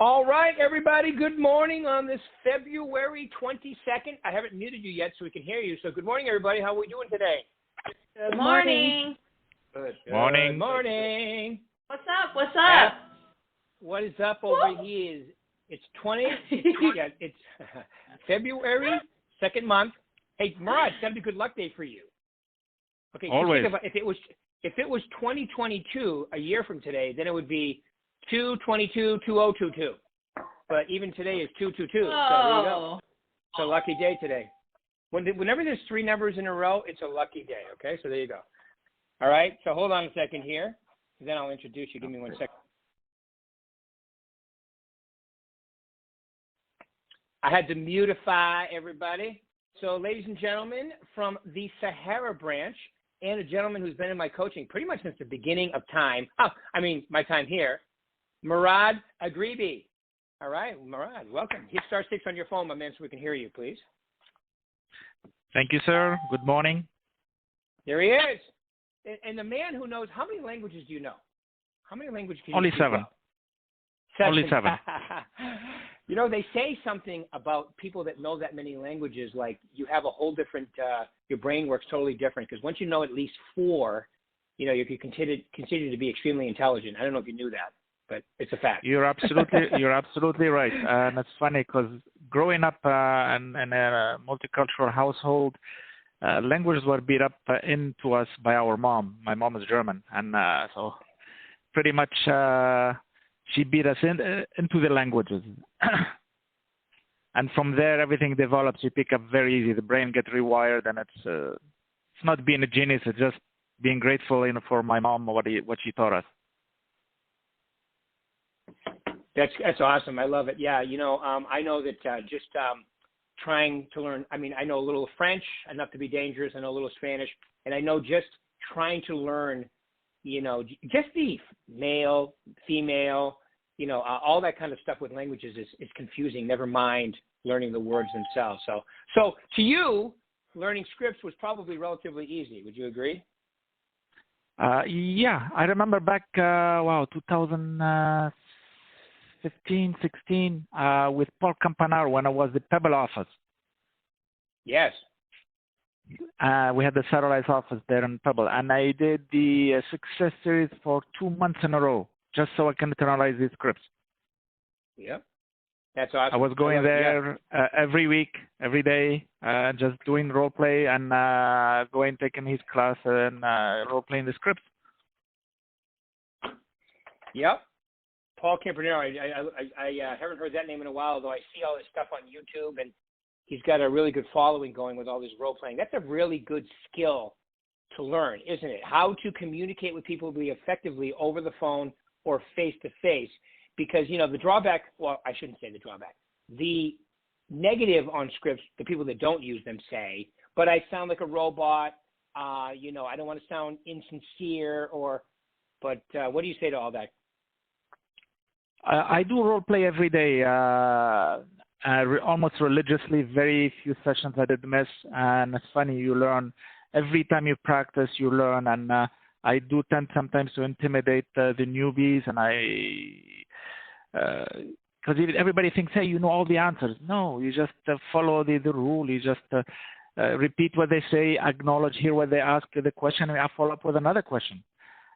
All right, everybody, good morning on this February 22nd. I haven't muted you yet so we can hear you. So good morning, everybody. How are we doing today? Good morning. Good. Morning. Good morning. What's up? What's up? What is up over here? It's it's February, second month. Hey, Mourad, it's gotta be a good luck day for you. Okay, always. Think about if it was 2022 a year from today, then it would be 2/22/2022. But even today is 2/22. So there you go. It's a lucky day today. Whenever there's three numbers in a row, it's a lucky day. Okay, so there you go. All right. So hold on a second here. Then I'll introduce you. Give me 1 second. I had to mutify everybody. So, ladies and gentlemen, from the Sahara branch, and a gentleman who's been in my coaching pretty much since the beginning of time. My time here. Mourad Agrebi. All right, Mourad, welcome. Hit *6 on your phone, my man, so we can hear you, please. Thank you, sir. Good morning. There he is. And the man who knows, how many languages do you know? How many languages can you Only speak 7. well? Only 7. You know, they say something about people that know that many languages, like you have a whole different, your brain works totally different, because once you know at least 4, you know, you can continue to be extremely intelligent. I don't know if you knew that, but it's a fact. You're absolutely right. And it's funny because growing up in a multicultural household, languages were beat up into us by our mom. My mom is German, and so pretty much she beat us into the languages. And from there, everything develops. You pick up very easy. The brain gets rewired, and it's not being a genius. It's just being grateful, for my mom what she taught us. That's awesome. I love it. Yeah, I know that trying to learn. I mean, I know a little French, enough to be dangerous. I know a little Spanish, and I know just trying to learn, just the male, female, all that kind of stuff with languages is confusing. Never mind learning the words themselves. So to you, learning scripts was probably relatively easy. Would you agree? Yeah, I remember back, 2015, 16, with Paul Campanaro when I was the Pebble office. Yes. We had the satellite office there in Pebble, and I did the success series for 2 months in a row, just so I can internalize these scripts. Yep. That's awesome. I was going there every week, every day, just doing role play and taking his class and role playing the scripts. Yep. Paul Campanaro. I haven't heard that name in a while, though I see all his stuff on YouTube, and he's got a really good following going with all this role playing. That's a really good skill to learn, isn't it? How to communicate with people effectively over the phone or face to face. Because, the drawback, well, I shouldn't say the drawback. The negative on scripts, the people that don't use them say, but I sound like a robot, I don't want to sound insincere but what do you say to all that? I do role play every day, almost religiously. Very few sessions I did miss, and it's funny, you learn. Every time you practice, you learn, and I do tend sometimes to intimidate the newbies, and because everybody thinks, hey, you know all the answers. No, you just follow the rule. You just repeat what they say, acknowledge, hear what they ask you the question, and I follow up with another question.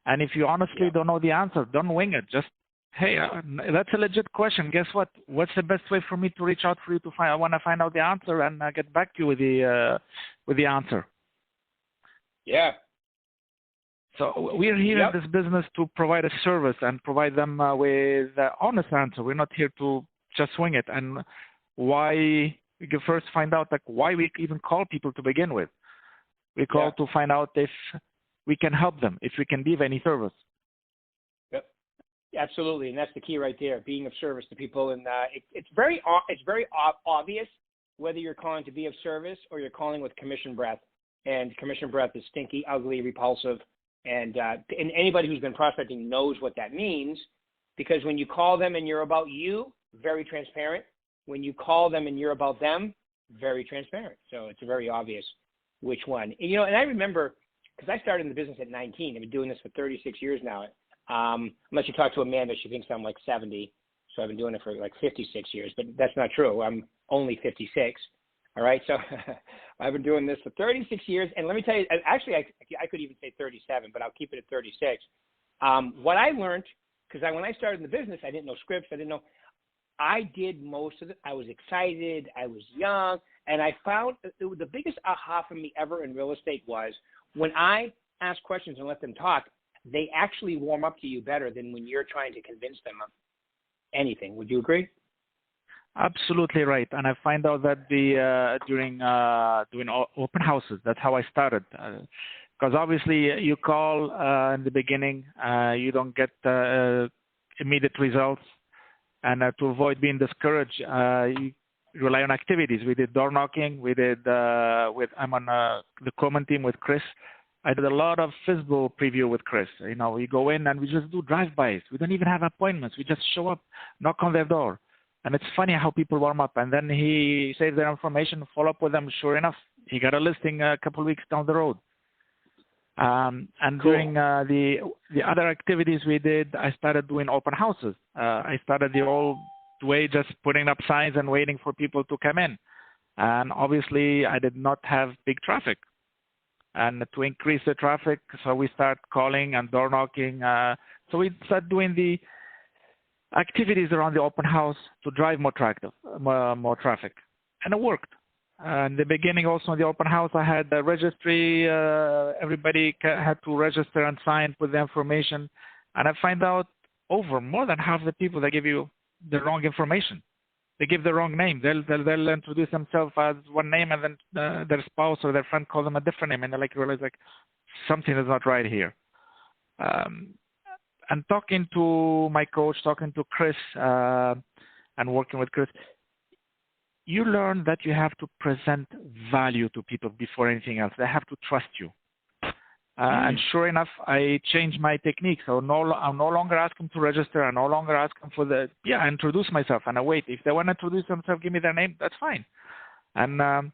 And if you honestly don't know the answer, don't wing it. Just, hey, that's a legit question. Guess what? What's the best way for me to reach out for you to find? I want to find out the answer and get back to you with the answer. Yeah. So we're here in this business to provide a service and provide them with an honest answer. We're not here to just swing it. And why we can first find out why we even call people to begin with. We call to find out if we can help them, if we can be of any service. Yep, absolutely, and that's the key right there: being of service to people. And it's very obvious whether you're calling to be of service or you're calling with commission breath. And commission breath is stinky, ugly, repulsive. And anybody who's been prospecting knows what that means, because when you call them and you're about you, very transparent. When you call them and you're about them, very transparent. So it's very obvious which one. And I remember, because I started in the business at 19. I've been doing this for 36 years now. Unless you talk to Amanda, she thinks I'm like 70. So I've been doing it for like 56 years, but that's not true. I'm only 56. All right. So I've been doing this for 36 years. And let me tell you, actually, I could even say 37, but I'll keep it at 36. What I learned, because when I started in the business, I didn't know scripts. I did most of it. I was excited. I was young. And I found the biggest aha for me ever in real estate was when I ask questions and let them talk, they actually warm up to you better than when you're trying to convince them of anything. Would you agree? Absolutely right. And I find out that during doing open houses, that's how I started. Because obviously you call in the beginning, you don't get immediate results. And to avoid being discouraged, you rely on activities. We did door knocking. We did I'm on the common team with Chris. I did a lot of physical preview with Chris. You know, we go in and we just do drive-bys. We don't even have appointments. We just show up, knock on their door. And it's funny how people warm up. And then he saves their information, follow up with them. Sure enough, he got a listing a couple of weeks down the road. And cool. During the other activities we did, I started doing open houses. I started the old way, just putting up signs and waiting for people to come in. And obviously, I did not have big traffic. And to increase the traffic, so we start calling and door knocking. So we start doing the activities around the open house to drive more traffic. And it worked. In the beginning, also in the open house, I had a registry. Everybody had to register and sign, put the information. And I find out more than half the people, they give you the wrong information. They give the wrong name. They'll introduce themselves as one name, and then their spouse or their friend calls them a different name, and they realize something is not right here. And talking to my coach, talking to Chris, and working with Chris, you learn that you have to present value to people before anything else. They have to trust you. And sure enough, I changed my technique. So I'm no longer asking to register. I no longer ask them for I introduce myself and I wait. If they want to introduce themselves, give me their name, that's fine. And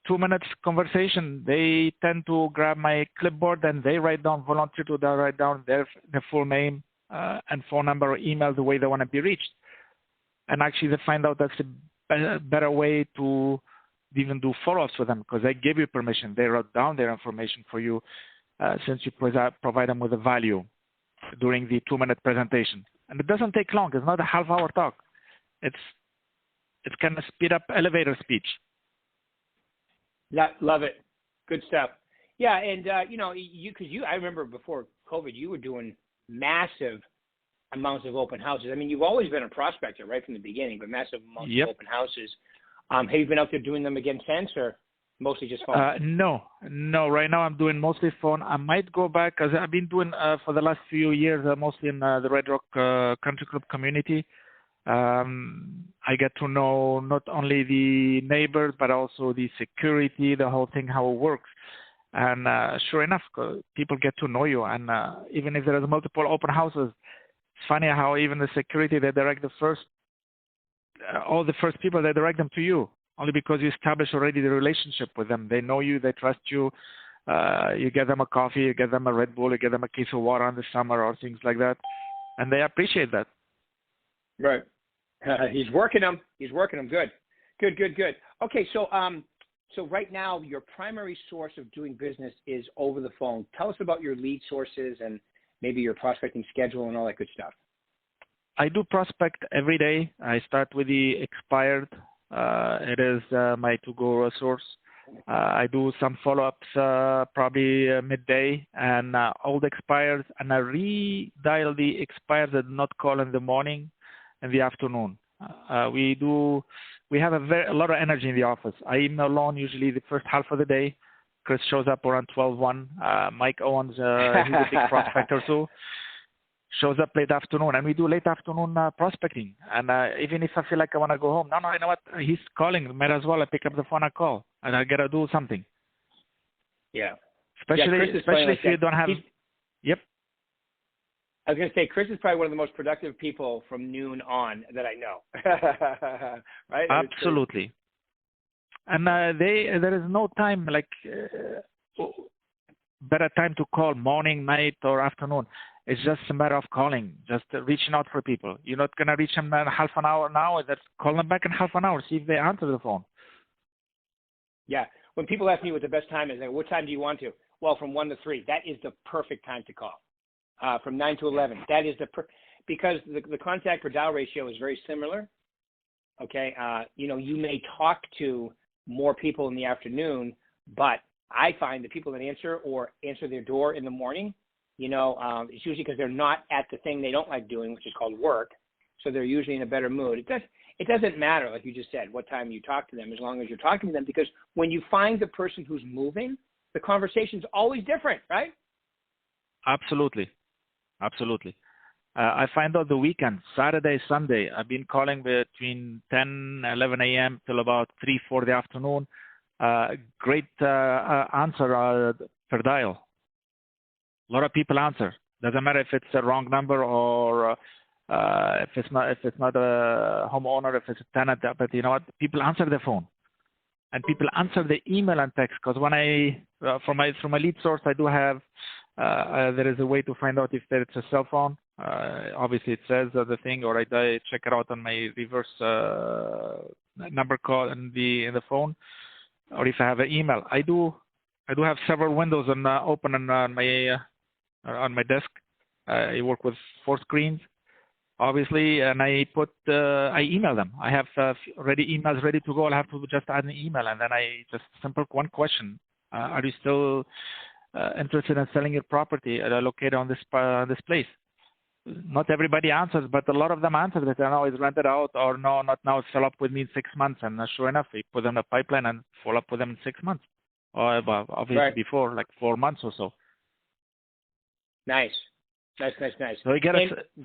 2 minutes conversation, they tend to grab my clipboard and they volunteer to write down their full name and phone number or email the way they want to be reached. And actually they find out that's a better way to even do follow-ups for them because they give you permission. They wrote down their information for you. Since you provide them with a value during the 2-minute presentation. And it doesn't take long. It's not a half-hour talk. It's kind of speed up elevator speech. Love it. Good stuff. Yeah, and, I remember before COVID, you were doing massive amounts of open houses. I mean, you've always been a prospector right from the beginning, but massive amounts of open houses. Have you been out there doing them again since, or mostly just phone? No. Right now I'm doing mostly phone. I might go back because I've been doing for the last few years mostly in the Red Rock Country Club community. I get to know not only the neighbors but also the security, the whole thing, how it works. And sure enough, people get to know you. And even if there is multiple open houses, it's funny how even the security, they direct all the first people, they direct them to you. Only because you establish already the relationship with them. They know you, they trust you. You get them a coffee, you get them a Red Bull, you get them a case of water in the summer or things like that. And they appreciate that. Right. He's working them. Good. Okay, so right now your primary source of doing business is over the phone. Tell us about your lead sources and maybe your prospecting schedule and all that good stuff. I do prospect every day. I start with the expired. It is my to-go resource. I do some follow-ups probably midday and all the expires, and I redial the expires that did not call in the morning and the afternoon. We have a lot of energy in the office. I email alone usually the first half of the day. Chris shows up around 12:01. Mike Owens, he's a big prospector too. Shows up late afternoon, and we do late afternoon prospecting. And even if I feel like I want to go home, no, you know what? He's calling. Might as well I pick up the phone and call, and I gotta do something. Yeah. Especially if you don't have. Yep. I was gonna say Chris is probably one of the most productive people from noon on that I know. Right? Absolutely. And there is no time better time to call morning, night, or afternoon. It's just a matter of calling, just reaching out for people. You're not going to reach them in half an hour now. Just call them back in half an hour, see if they answer the phone. Yeah. When people ask me what the best time is, they go, what time do you want to? Well, from 1 to 3. That is the perfect time to call. From 9 to 11. That is because the contact per dial ratio is very similar. Okay. You may talk to more people in the afternoon, but I find the people that answer their door in the morning, it's usually because they're not at the thing they don't like doing, which is called work. So they're usually in a better mood. It doesn't matter, like you just said, what time you talk to them, as long as you're talking to them, because when you find the person who's moving, the conversation's always different, right? Absolutely. I find out the weekend, Saturday, Sunday, I've been calling between 10, 11 a.m. till about 3, 4 the afternoon. Great answer per dial. A lot of people answer. Doesn't matter if it's a wrong number or if it's not a homeowner, if it's a tenant. But you know what? People answer the phone, and people answer the email and text. Because when from my lead source, I do have there is a way to find out if it's a cell phone. Obviously, it says the thing, or I check it out on my reverse number call in the phone, or if I have an email. I do have several windows open on my desk. I work with 4 screens, obviously, and I email them. I have already emails ready to go. I'll have to just add an email, and then I just simple one question: are you still interested in selling your property located on this place? Not everybody answers, but a lot of them answer that no, it's rented out, or no, not now, fill up with me in 6 months. And sure enough, we put them in a pipeline and follow up with them in 6 months, or obviously right. before, like 4 months or so. Nice. So you get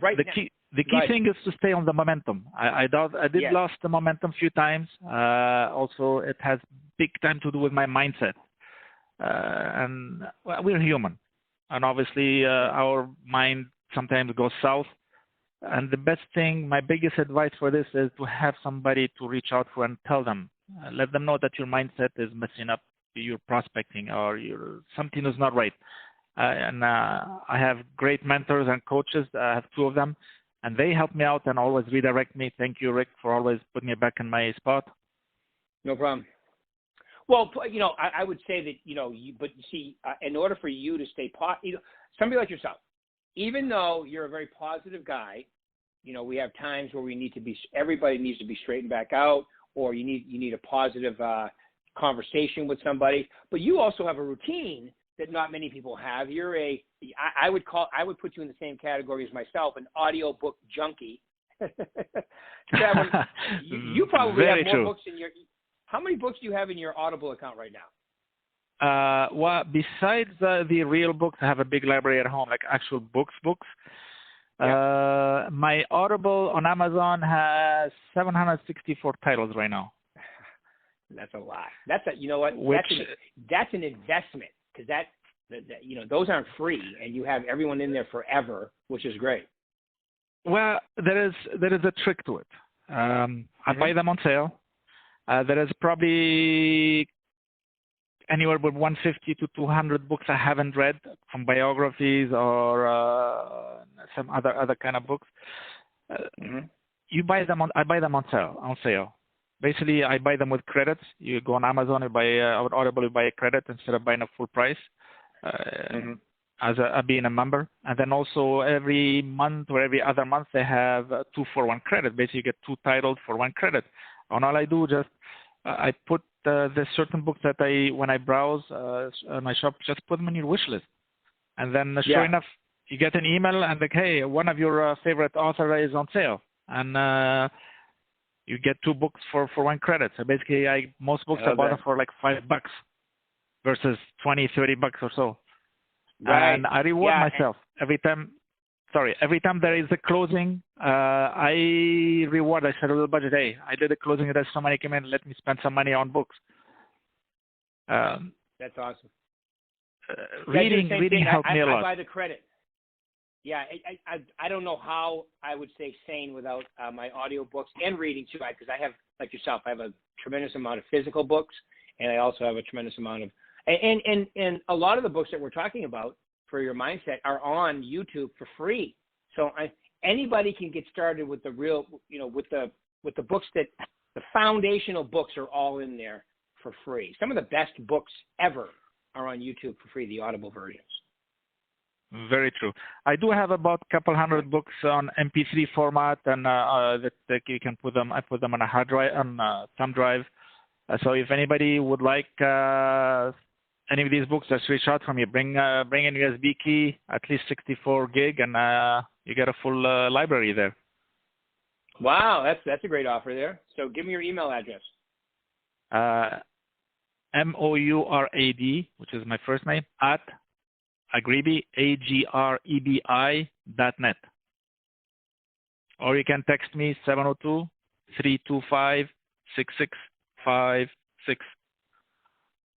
right the key thing is to stay on the momentum. I did yes. lost the momentum a few times. Also, it has big time to do with my mindset. And we're human, and obviously our mind sometimes goes south. And the best thing, my biggest advice for this is to have somebody to reach out for and tell them, let them know that your mindset is messing up your prospecting, or something is not right. I have great mentors and coaches. I have 2 of them, and they help me out and always redirect me. Thank you, Rick, for always putting me back in my spot. No problem. Well, I would say that, but you see, in order for you to stay somebody like yourself, even though you're a very positive guy, we have times where everybody needs to be straightened back out, or you need a positive conversation with somebody, but you also have a routine that not many people have. I would put you in the same category as myself, an audiobook junkie. You probably have more books in your. How many books do you have in your Audible account right now? Well, besides the real books, I have a big library at home, like actual books. Yeah. My Audible on Amazon has 764 titles right now. That's a lot. You know what? Which, that's an investment, because those aren't free, and you have everyone in there forever, which is great. Well, there is a trick to it. I buy them on sale. There is probably anywhere but 150 to 200 books I haven't read, from biographies or some other kind of books. I buy them on sale. Basically, I buy them with credits. You go on Amazon, you buy Audible, you buy a credit instead of buying a full price. As being a member, and then also every month or every other month they have 2 for 1 credit. Basically, you get 2 titles for 1 credit. And all I do I put the certain books that when I browse my shop, just put them in your wish list, and then sure enough, you get an email and like, hey, one of your favorite authors is on sale, and you get 2 books for 1 credit. So basically, most books I bought them for like $5 versus $20, $30 or so. Right. And I reward myself every time. Every time there is a closing, I reward. I set a little budget. Hey, I did a closing. There's so many came in. Let me spend some money on books. That's awesome. Reading helped me a lot. I buy the credit. Yeah, I don't know how I would stay sane without my audiobooks and reading too, because I have, like yourself, I have a tremendous amount of physical books, and I also have a tremendous amount of and a lot of the books that we're talking about, for your mindset are on YouTube for free. So anybody can get started with the real, with the books that the foundational books are all in there for free. Some of the best books ever are on YouTube for free, the Audible versions. Very true. I do have about a couple hundred books on MP3 format, and that you can put them. I put them on a hard drive, on thumb drive. So if anybody would like any of these books, just reach out from you. Bring an USB key, at least 64 gig, and you get a full library there. Wow, that's a great offer there. So give me your email address. Mourad, which is my first name, at Agrebi, Agrebi.net. Or you can text me 702-325-6656.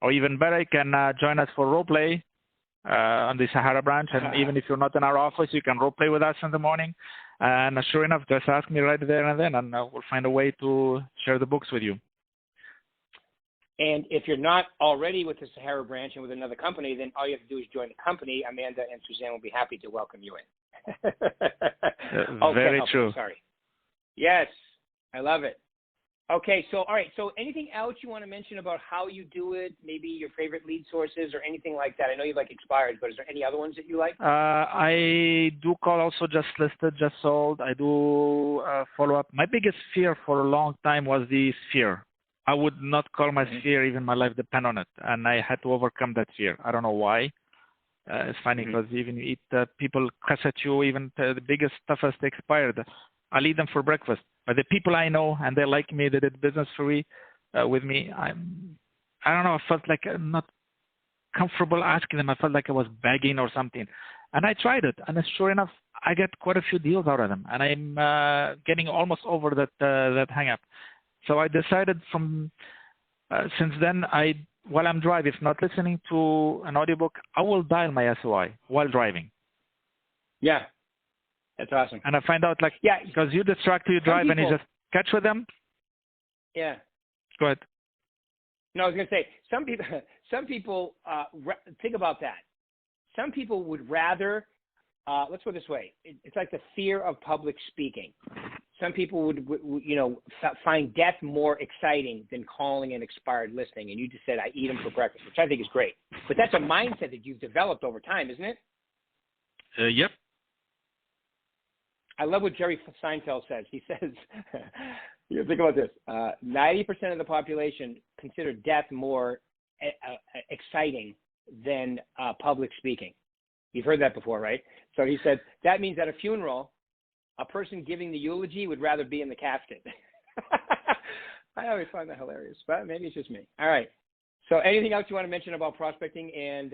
Or even better, you can join us for Roleplay on the Sahara branch. And even if you're not in our office, you can Roleplay with us in the morning. And sure enough, just ask me right there and then, and we'll find a way to share the books with you. And if you're not already with the Sahara branch and with another company, then all you have to do is join the company. Amanda and Suzanne will be happy to welcome you in. Very true. Sorry. Yes, I love it. Okay, so all right. So anything else you want to mention about how you do it? Maybe your favorite lead sources or anything like that. I know you like expired, but is there any other ones that you like? I do call also just listed, just sold. I do follow up. My biggest fear for a long time was the sphere. I would not call my sphere, even my life depend on it. And I had to overcome that fear. I don't know why. It's funny because even you eat, people cuss at you, even the biggest, toughest expired. I'll eat them for breakfast. But the people I know, and they like me, they did business for me, with me, I don't know, I felt like I'm not comfortable asking them. I felt like I was begging or something. And I tried it. And sure enough, I get quite a few deals out of them. And I'm getting almost over that hang-up. So I decided since then, while I'm driving, if not listening to an audiobook, I will dial my SOI while driving. Yeah, that's awesome. And I find out, because you distract, you drive, and you just catch with them. Yeah. Go ahead. No, I was going to say, some people think about that. Some people would rather, let's put it this way, it's like the fear of public speaking. Some people would find death more exciting than calling an expired listing. And you just said, I eat them for breakfast, which I think is great. But that's a mindset that you've developed over time, isn't it? Yep. I love what Jerry Seinfeld says. He says, think about this, 90% of the population consider death more exciting than public speaking. You've heard that before, right? So he said, that means at a funeral, a person giving the eulogy would rather be in the casket. I always find that hilarious, but maybe it's just me. All right. So anything else you want to mention about prospecting and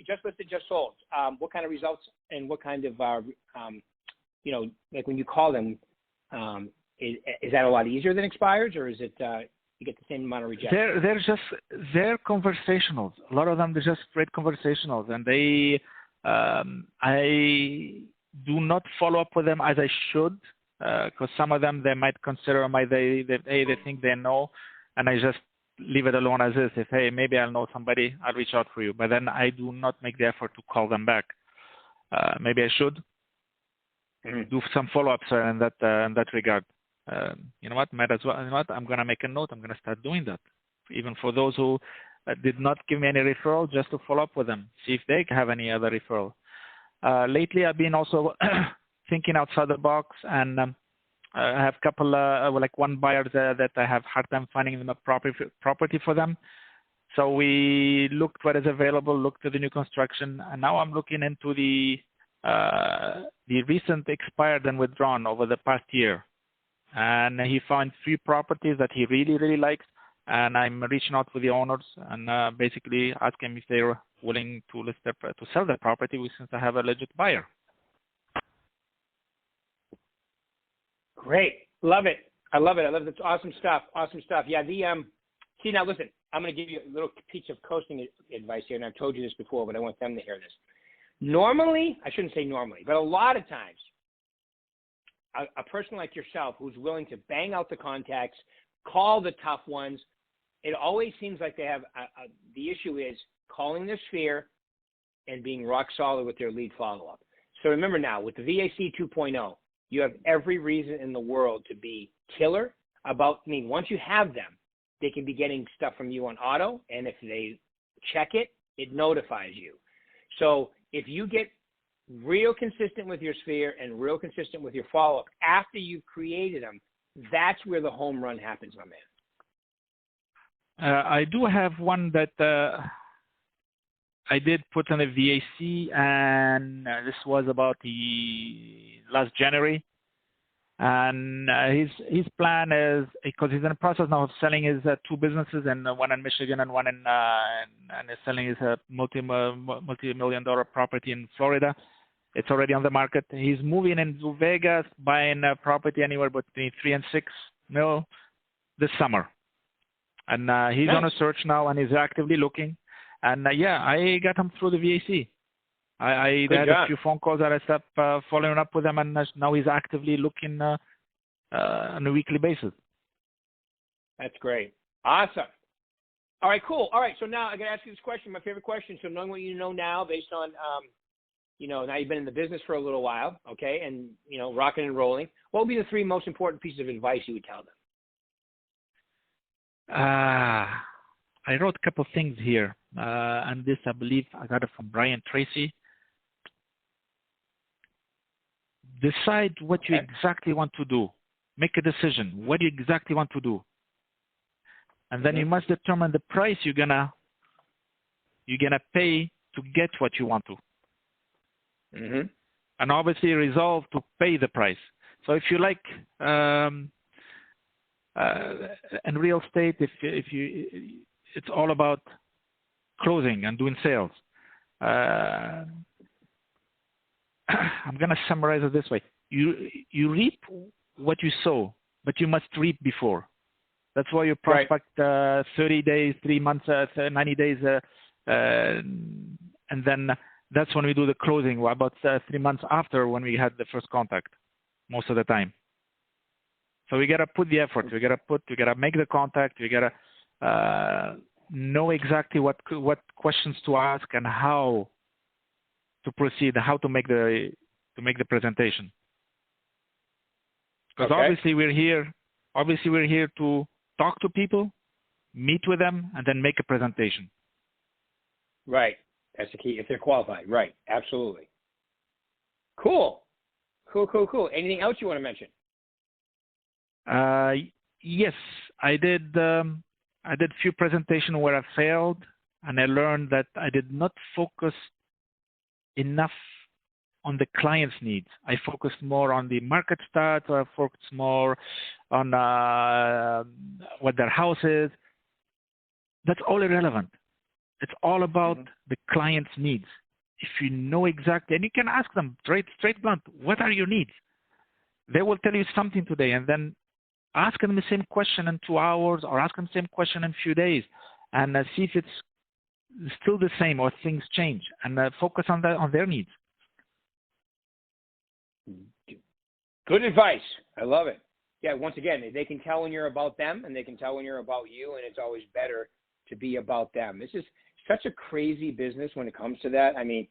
just listed, just sold. What kind of results and what kind of, like when you call them, is that a lot easier than expires, or is it you get the same amount of rejection? They're conversationals. A lot of them, they're just great conversationals, and I do not follow up with them as I should, because some of them they might consider they think they know, and I just leave it alone as is. If hey, maybe I'll know somebody, I'll reach out for you. But then I do not make the effort to call them back. Maybe I should do some follow-ups in that regard. You know what? Might as well. You know what? I'm gonna make a note. I'm gonna start doing that, even for those who did not give me any referral, just to follow up with them, see if they have any other referral. Lately, I've been also thinking outside the box, and I have a couple, one buyer that I have hard time finding them a property for them. So we looked what is available, looked at the new construction, and now I'm looking into the recent expired and withdrawn over the past year. And he found 3 properties that he really, really likes, and I'm reaching out with the owners and basically asking if they're willing to to sell their property since I have a legit buyer. Great. Love it. I love it. That's awesome stuff. Awesome stuff. Yeah. See, now listen, I'm going to give you a little piece of coaching advice here, and I've told you this before, but I want them to hear this. Normally, I shouldn't say normally, but a lot of times, a person like yourself who's willing to bang out the contacts, call the tough ones, it always seems like they have the issue is calling their sphere, and being rock solid with their lead follow-up. So remember now, with the VAC 2.0, you have every reason in the world to be killer about, once you have them, they can be getting stuff from you on auto, and if they check it, it notifies you. So if you get real consistent with your sphere and real consistent with your follow-up after you've created them, that's where the home run happens, my man. I do have one that I did put on a VAC, and this was about the last January. And his plan is, because he's in the process now of selling his two businesses, and one in Michigan and one in and he's selling his multi-million-dollar property in Florida. It's already on the market. He's moving into Vegas, buying a property anywhere between $3 and $6 million this summer. And he's Nice. on a search now, and he's actively looking. And I got him through the VAC. I had a few phone calls that I stopped following up with him, and now he's actively looking on a weekly basis. That's great. Awesome. All right, cool. All right, so now I got to ask you this question, my favorite question. So knowing what you know now, based on, now you've been in the business for a little while, okay, and, rocking and rolling, what would be the 3 most important pieces of advice you would tell them? I wrote a couple of things here, and this, I believe, I got it from Brian Tracy. Decide what you exactly want to do. Make a decision. What do you exactly want to do? And then you must determine the price you're gonna pay to get what you want to. Mm-hmm. And obviously resolve to pay the price. So if you like in real estate, it's all about closing and doing sales. I'm going to summarize it this way. You reap what you sow, but you must reap before. That's why you prospect 30 days, 3 months, 90 days, and then that's when we do the closing, about 3 months after when we had the first contact, most of the time. So we got to put the effort. We got to make the contact. We got to know exactly what questions to ask and how to proceed, how to make the presentation. Because obviously we're here to talk to people, meet with them, and then make a presentation. Right. That's the key. If they're qualified. Right. Absolutely. Cool. Anything else you want to mention? Yes, I did a few presentations where I failed, and I learned that I did not focus enough on the client's needs. I focused more on the market stats, or I focused more on what their house is. That's all irrelevant. It's all about the client's needs. If you know exactly, and you can ask them straight blunt, what are your needs? They will tell you something today, and then ask them the same question in 2 hours, or ask them the same question in a few days, and see if it's still the same or things change, and focus on their needs. Good advice. I love it. Yeah, once again, they can tell when you're about them, and they can tell when you're about you, and it's always better to be about them. This is such a crazy business when it comes to that. I mean,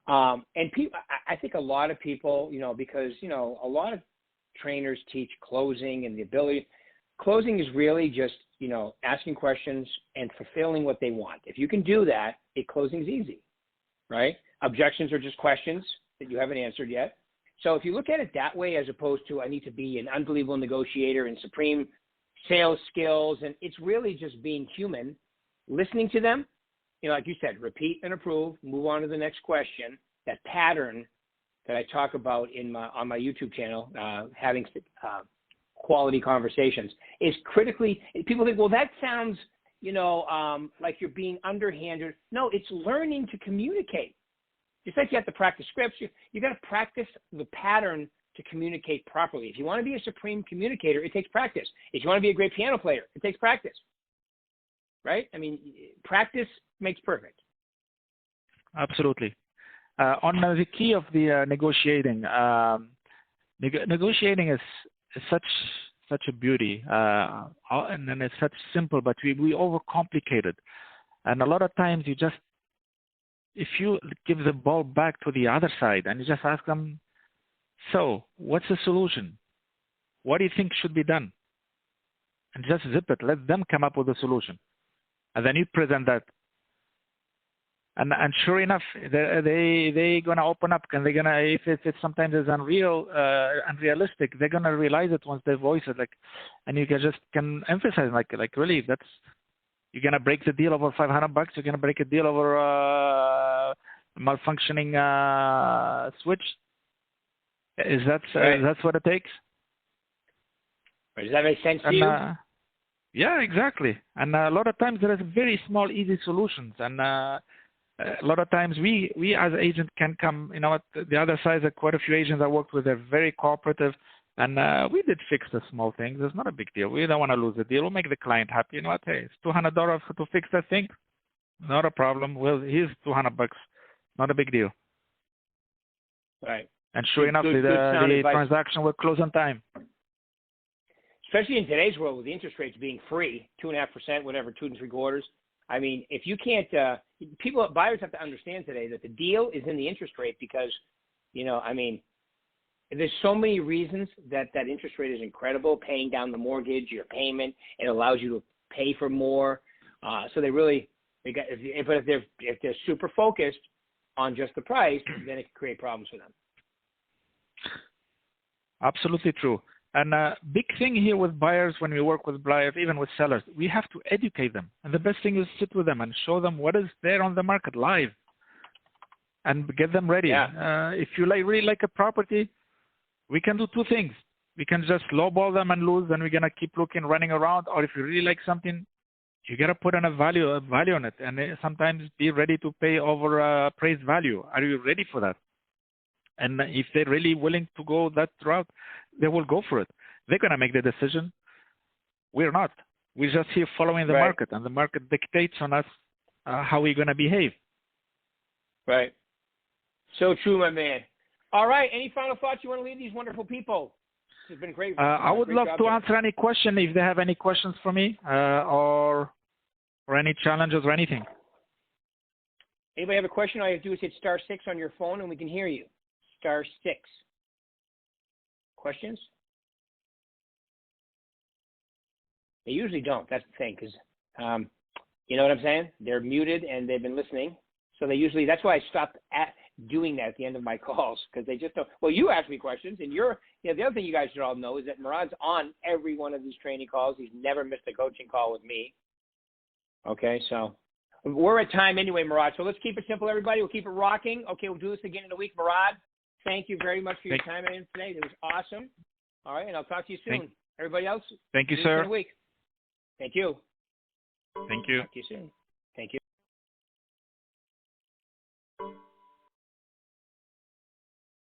and people, I think a lot of people, because, a lot of trainers teach closing and the ability. Closing is really just, asking questions and fulfilling what they want. If you can do that, closing is easy, right? Objections are just questions that you haven't answered yet. So if you look at it that way, as opposed to I need to be an unbelievable negotiator and supreme sales skills, and it's really just being human, listening to them, like you said, repeat and approve, move on to the next question. That pattern that I talk about on my YouTube channel, having quality conversations, is critically. People think, well, that sounds, like you're being underhanded. No, it's learning to communicate. Just like you have to practice scripts, you got to practice the pattern to communicate properly. If you want to be a supreme communicator, it takes practice. If you want to be a great piano player, it takes practice. Right? I mean, practice makes perfect. Absolutely. On the key of the negotiating, negotiating is such a beauty, and it's such simple, but we overcomplicate it. And a lot of times you just if you give the ball back to the other side and you just ask them, so what's the solution? What do you think should be done? And just zip it. Let them come up with a solution. And then you present that. And sure enough, they gonna open up, and they're gonna, if it's sometimes it's unrealistic, they're gonna realize it once they voice it, like, and you can emphasize like really, that's, you're gonna break the deal over $500. You're gonna break a deal over malfunctioning switch. Is that that's what it takes? Does that make sense to you? Yeah, exactly. And a lot of times there is very small, easy solutions, and a lot of times we as agents can come, you know, at the other side, quite a few agents I worked with, they're very cooperative, and we did fix the small things. It's not a big deal. We don't want to lose the deal. We'll make the client happy. You know what? Hey, it's $200 to fix that thing. Not a problem. Well, here's $200. Not a big deal. Right. And sure enough, the transaction will close on time. Especially in today's world with the interest rates being free, 2.5%, whatever, 2 3/4. I mean, if you can't, buyers have to understand today that the deal is in the interest rate because, you know, I mean, there's so many reasons that interest rate is incredible. Paying down the mortgage, your payment, it allows you to pay for more. So if they're super focused on just the price, then it can create problems for them. Absolutely true. And a big thing here with buyers, when we work with buyers, even with sellers, we have to educate them. And the best thing is sit with them and show them what is there on the market live and get them ready. Yeah. If you really like a property, we can do two things. We can just lowball them and lose, and we're going to keep looking, running around. Or if you really like something, you got to put on a value on it. And sometimes be ready to pay over appraised value. Are you ready for that? And if they're really willing to go that route, they will go for it. They're going to make the decision. We're not. We're just here following the market, and the market dictates on us how we're going to behave. Right. So true, my man. All right. Any final thoughts you want to leave these wonderful people? This has been great. I would love to answer any question if they have any questions for me or any challenges or anything. Anybody have a question? All you have to do is hit *6 on your phone, and we can hear you. *6. Questions? They usually don't. That's the thing, because you know what I'm saying? They're muted and they've been listening, so they usually. That's why I stopped doing that at the end of my calls, because they just don't. Well, you ask me questions, and the other thing you guys should all know is that Mourad's on every one of these training calls. He's never missed a coaching call with me. Okay, so we're at time anyway, Mourad. So let's keep it simple, everybody. We'll keep it rocking. Okay, we'll do this again in a week, Mourad. Thank you very much for your time today. It was awesome. All right, and I'll talk to you soon. Everybody else? Thank you, sir. In a week. Thank you. Thank you. Talk to you soon. Thank you.